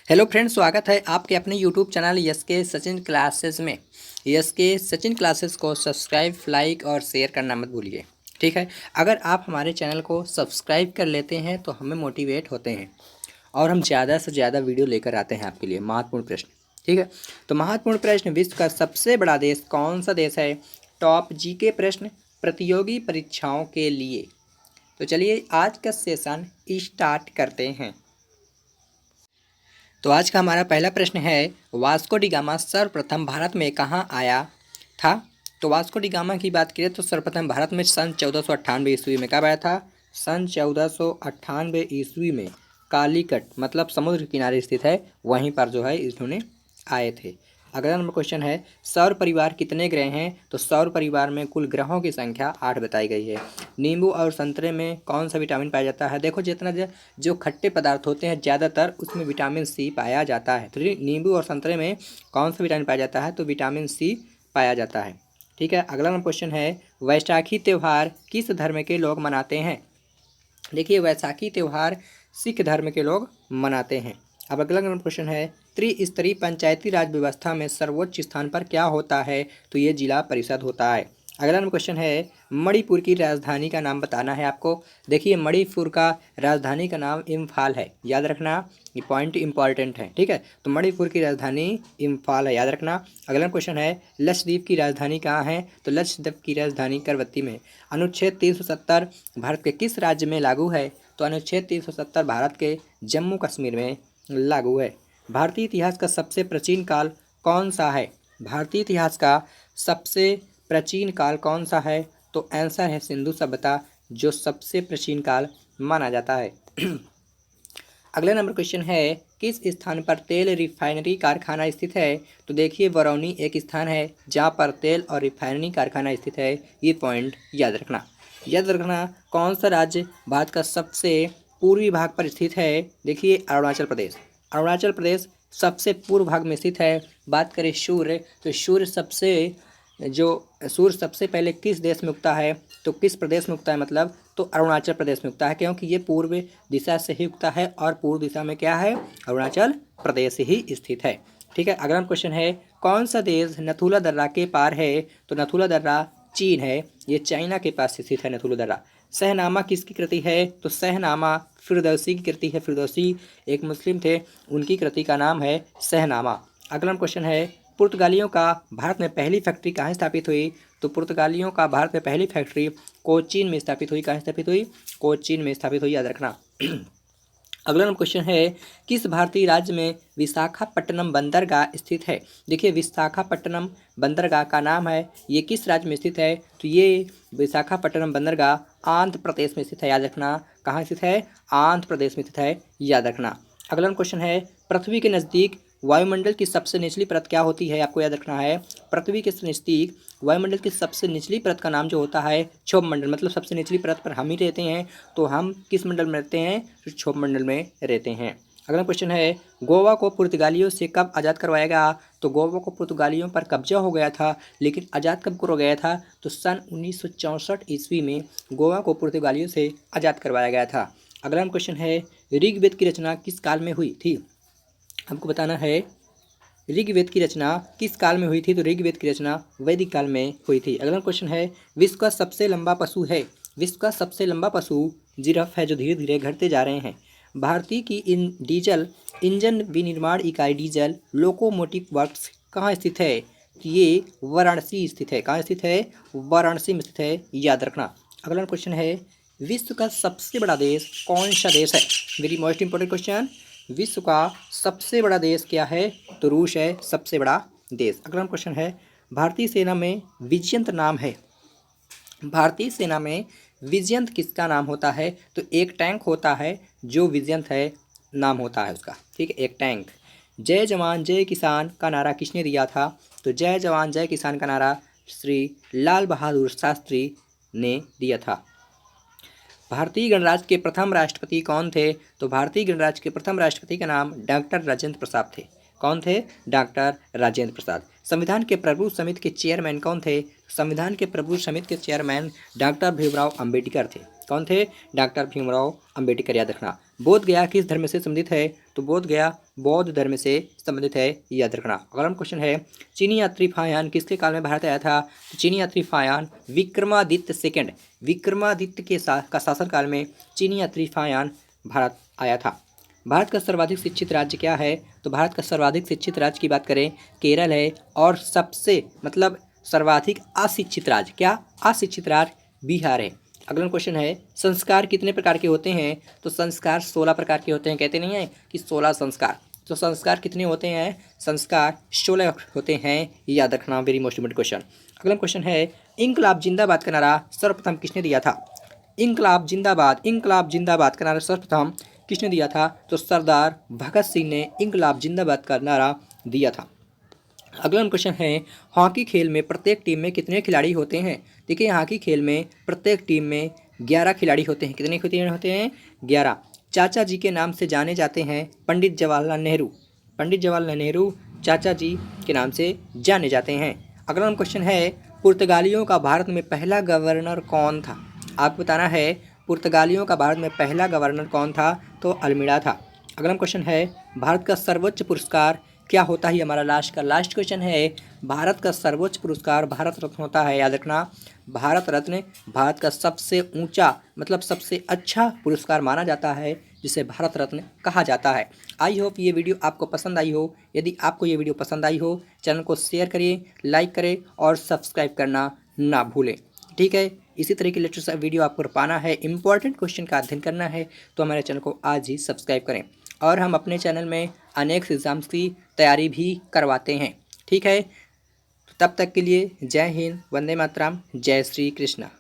Hello friends, स्वागत है आपके अपने यूट्यूब चैनल यस के सचिन क्लासेस में। यस के सचिन क्लासेस को सब्सक्राइब, लाइक और शेयर करना मत भूलिए। ठीक है, अगर आप हमारे चैनल को सब्सक्राइब कर लेते हैं तो हमें मोटिवेट होते हैं और हम ज़्यादा से ज़्यादा वीडियो लेकर आते हैं आपके लिए। महत्वपूर्ण प्रश्न, ठीक है। तो महत्वपूर्ण प्रश्न, विश्व का सबसे बड़ा देश कौन सा देश है? टॉप जीके प्रश्न प्रतियोगी परीक्षाओं के लिए। तो चलिए आज का सेशन स्टार्ट करते हैं। तो आज का हमारा पहला प्रश्न है, वास्को डी गामा सर्वप्रथम भारत में कहाँ आया था? तो वास्को डी गामा की बात करें तो सर्वप्रथम भारत में सन 1498 ईस्वी में कब आया था? सन 1498 ईस्वी में कालीकट मतलब समुद्र किनारे स्थित है, वहीं पर जो है इन्होंने आए थे। अगला नंबर क्वेश्चन है, सौर परिवार कितने ग्रह हैं? तो सौर परिवार में कुल ग्रहों की संख्या 8 बताई गई है। नींबू और संतरे में कौन सा विटामिन पाया जाता है? देखो, जितना जो खट्टे पदार्थ होते हैं ज़्यादातर उसमें विटामिन सी पाया जाता है। तो नींबू और संतरे में कौन सा विटामिन पाया जाता है? तो विटामिन सी पाया जाता है। ठीक है, अगला नंबर क्वेश्चन है, वैशाखी त्यौहार किस धर्म के लोग मनाते हैं? देखिए, वैसाखी त्यौहार सिख धर्म के लोग मनाते हैं। अब अगला क्वेश्चन है, त्रिस्तरीय पंचायती राज व्यवस्था में सर्वोच्च स्थान पर क्या होता है? तो ये जिला परिषद होता है। अगला क्वेश्चन है, मणिपुर की राजधानी का नाम बताना है आपको। देखिए, मणिपुर का राजधानी का नाम इम्फाल है, याद रखना, ये पॉइंट इंपॉर्टेंट है। ठीक है, तो मणिपुर की राजधानी इम्फाल है, याद रखना। अगला क्वेश्चन है, लक्षद्वीप की राजधानी कहाँ है? तो लक्षद्वीप की राजधानी करवत्ती में। अनुच्छेद 370 भारत के किस राज्य में लागू है? तो अनुच्छेद 370 भारत के जम्मू कश्मीर में लागू है। भारतीय इतिहास का सबसे प्राचीन काल कौन सा है? भारतीय इतिहास का सबसे प्राचीन काल कौन सा है? तो आंसर है सिंधु सभ्यता, जो सबसे प्राचीन काल माना जाता है। अगला नंबर क्वेश्चन है, किस स्थान पर तेल रिफाइनरी कारखाना स्थित है? तो देखिए, बरौनी एक स्थान है जहाँ पर तेल और रिफाइनरी कारखाना स्थित है। ये पॉइंट याद रखना। याद रखना, कौन सा राज्य भारत का सबसे पूर्वी भाग पर स्थित है? देखिए, अरुणाचल प्रदेश। अरुणाचल प्रदेश सबसे पूर्व भाग में स्थित है। बात करें सूर्य, तो सूर्य सबसे पहले किस देश में उगता है? तो किस प्रदेश में उगता है मतलब? तो अरुणाचल प्रदेश में उगता है, क्योंकि ये पूर्व दिशा से ही उगता है और पूर्व दिशा में क्या है? अरुणाचल प्रदेश ही स्थित है। ठीक है, अगला क्वेश्चन है, कौन सा देश नथुला दर्रा के पार है? तो नथुला दर्रा चीन है, ये चाइना के पास स्थित है नथुला दर्रा। शहनामा किसकी कृति है? तो शहनामा फिरदौसी की कृति है। फिरदौसी एक मुस्लिम थे, उनकी कृति का नाम है शहनामा। अगला क्वेश्चन है, पुर्तगालियों का भारत में पहली फैक्ट्री कहाँ स्थापित हुई? तो पुर्तगालियों का भारत में पहली फैक्ट्री कोचीन में स्थापित हुई। कहाँ स्थापित हुई? कोचीन में स्थापित हुई, याद रखना। अगला क्वेश्चन है, किस भारतीय राज्य में विशाखापट्टनम बंदरगाह स्थित है? देखिए, विशाखापट्टनम बंदरगाह का नाम है, ये किस राज्य में स्थित है? तो ये विशाखापट्टनम बंदरगाह आंध्र प्रदेश में स्थित है, याद रखना। कहाँ स्थित है? आंध्र प्रदेश में स्थित है, याद रखना। अगला क्वेश्चन है, पृथ्वी के नज़दीक वायुमंडल की सबसे निचली परत क्या होती है? आपको याद रखना है, पृथ्वी के नज़दीक वायुमंडल की सबसे निचली परत का नाम जो होता है क्षोभ मंडल, मतलब सबसे निचली परत पर हम ही रहते हैं, तो हम किस मंडल में रहते हैं? तो क्षोभ मंडल में रहते हैं। अगला क्वेश्चन है, गोवा को पुर्तगालियों से कब आज़ाद करवाया गया? तो गोवा को पुर्तगालियों पर कब्जा हो गया था, लेकिन आज़ाद कब हो गया था? तो सन 1964 ईस्वी में गोवा को पुर्तगालियों से आज़ाद करवाया गया था। अगला क्वेश्चन है, ऋग्वेद की रचना किस काल में हुई थी? हमको बताना है, ऋग्वेद की रचना किस काल में हुई थी? तो ऋग्वेद की रचना वैदिक काल में हुई थी। अगला क्वेश्चन है, विश्व का सबसे लंबा पशु है? विश्व का सबसे लंबा पशु जिराफ है, जो धीरे धीरे घटते जा रहे हैं। भारतीय की डीजल इंजन विनिर्माण इकाई डीजल लोकोमोटिव वर्क्स कहाँ स्थित है? तो ये वाराणसी स्थित है। कहाँ स्थित है? वाराणसी में स्थित है, याद रखना। अगला क्वेश्चन है, विश्व का सबसे बड़ा देश कौन सा देश है? Very most important question. विश्व का सबसे बड़ा देश क्या है? तो रूस है सबसे बड़ा देश। अगला क्वेश्चन है, भारतीय सेना में विजयंत नाम है। भारतीय सेना में विजयंत किसका नाम होता है? तो एक टैंक होता है जो विजयंत है, नाम होता है उसका। ठीक है, एक टैंक। जय जवान जय किसान का नारा किसने दिया था? तो जय जवान जय किसान का नारा श्री लाल बहादुर शास्त्री ने दिया था। भारतीय गणराज्य के प्रथम राष्ट्रपति कौन थे? तो भारतीय गणराज्य के प्रथम राष्ट्रपति का नाम डॉक्टर राजेंद्र प्रसाद थे। कौन थे? डॉक्टर राजेंद्र प्रसाद। संविधान के प्रभु समिति के चेयरमैन कौन थे? संविधान के प्रभु समिति के चेयरमैन डॉक्टर भीमराव अंबेडकर थे। कौन थे? डॉक्टर भीमराव अंबेडकर, याद रखना। बोध गया किस धर्म से संबंधित है? तो बोध गया बौद्ध धर्म से संबंधित है, याद रखना। अगला क्वेश्चन है चीनी यात्री फायान किसके काल में भारत आया था? तो चीनी यात्री फायान विक्रमादित्य सेकंड, विक्रमादित्य के का शासनकाल में चीनी यात्री फायान भारत आया था। भारत का सर्वाधिक शिक्षित राज्य क्या है? तो भारत का सर्वाधिक शिक्षित राज्य की बात करें केरल है, और सबसे मतलब सर्वाधिक अशिक्षित राज्य क्या? अशिक्षित राज्य बिहार है। अगला क्वेश्चन है संस्कार कितने प्रकार के होते हैं? तो संस्कार 16 प्रकार के होते हैं। कहते नहीं है कि 16 संस्कार, तो संस्कार कितने होते हैं? संस्कार 16 होते हैं, याद रखना, वेरी मोस्ट इम्पोर्टेंट क्वेश्चन। अगला क्वेश्चन है इंकलाब जिंदाबाद का नारा सर्वप्रथम किसने दिया था? इंकलाब जिंदाबाद, इंकलाब जिंदाबाद का नारा सर्वप्रथम किसने दिया था? तो सरदार भगत सिंह ने इंकलाब जिंदाबाद का नारा दिया था। अगला क्वेश्चन है हॉकी खेल में प्रत्येक टीम में कितने खिलाड़ी होते हैं? देखिए हॉकी खेल में प्रत्येक टीम में 11 खिलाड़ी होते हैं। कितने होते हैं? 11। चाचा जी के नाम से जाने जाते हैं पंडित जवाहरलाल नेहरू, पंडित जवाहरलाल नेहरू चाचा जी के नाम से जाने जाते हैं। अगला क्वेश्चन है पुर्तगालियों का भारत में पहला गवर्नर कौन था? आपको बताना है पुर्तगालियों का भारत में पहला गवर्नर कौन था? तो अल्मीड़ा था। अगला क्वेश्चन है भारत का सर्वोच्च पुरस्कार क्या होता है? हमारा लास्ट क्वेश्चन है भारत का सर्वोच्च पुरस्कार भारत रत्न होता है, याद रखना। भारत रत्न भारत का सबसे ऊंचा मतलब सबसे अच्छा पुरस्कार माना जाता है, जिसे भारत रत्न कहा जाता है। आई होप ये वीडियो आपको पसंद आई हो। यदि आपको ये वीडियो पसंद आई हो चैनल को शेयर करिए, लाइक करें और सब्सक्राइब करना ना भूलें, ठीक है। इसी तरह की लेटेस्ट वीडियो आपको पाना है, इंपॉर्टेंट क्वेश्चन का अध्ययन करना है, तो हमारे चैनल को आज ही सब्सक्राइब करें। और हम अपने चैनल में अनेक एग्ज़ाम्स की तैयारी भी करवाते हैं, ठीक है। तब तक के लिए जय हिंद, वंदे मातरम, जय श्री कृष्णा।